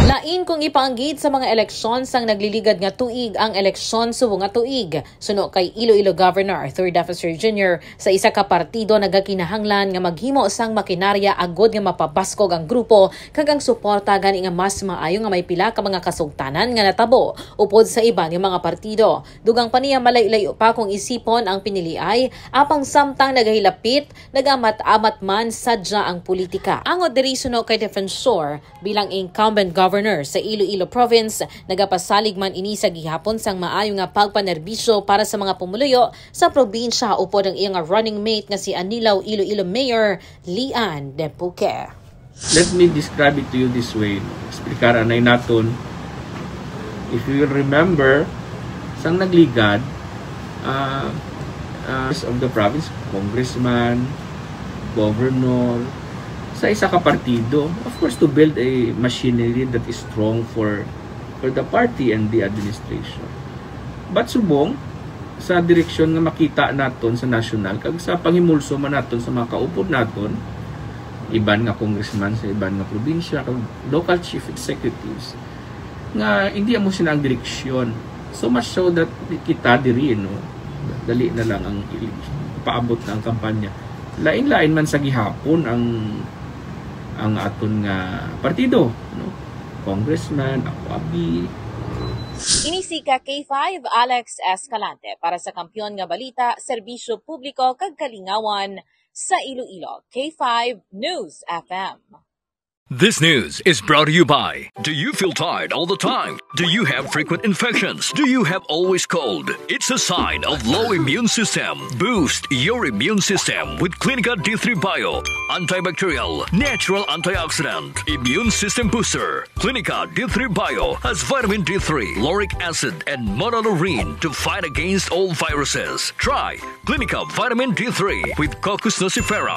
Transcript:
Lain kung ipaanggit sa mga eleksyon sang nagliligad nga tuig ang eleksyon subo nga tuig. Suno kay Iloilo Governor Arthur Daffeser Jr. sa isa ka partido nagakinahanglan nga maghimo sang makinarya agod nga mapabaskog ang grupo kag ang suporta gani nga mas maayo nga may pila ka mga kasugtanan nga natabo upod sa iban nga mga partido. Dugang pa niya malay-layo pa kung isipon ang piniliay apang samtang nagahilapit nagamat-amat man sadya ang politika. Angod diri suno kay Defensor bilang incumbent governor sa Iloilo Province, nagapasalig man ini sa gihapon sang maayo nga pagpanerbisyo para sa mga pumuluyo sa probinsya upod ang iyang running mate nga si Anilaw Iloilo Mayor Lian Depuque. Let me describe it to you this way. Explicar anay naton. If you will remember, sang nagligad of the province, congressman, governor, sa isa ka partido, of course, to build a machinery that is strong for the party and the administration. But subong, sa direksyon nga makita naton sa national, kag sa panghimulso man naton sa mga kaupod naton, iban nga congressman sa iban nga probinsya, kag local chief executives, nga hindi mo sila ang direksyon. So much so that kita diri, no, dali na lang ang paabot na ang kampanya. Lain-lain man sa gihapon ang aton nga partido, no? Congressman, ako abi. Inisika K5 Alex Escalante para sa Kampiyon nga Balita, Serbisyo Publiko kag Kalingawan sa Iloilo. K5 News FM. This news is brought to you by, do you feel tired all the time? Do you have frequent infections? Do you have always cold? It's a sign of low immune system. Boost your immune system with Clinica D3 Bio, antibacterial, natural antioxidant, immune system booster. Clinica D3 Bio has vitamin D3, lauric acid, and monolurine to fight against all viruses. Try Clinica Vitamin D3 with Coccus nocifera.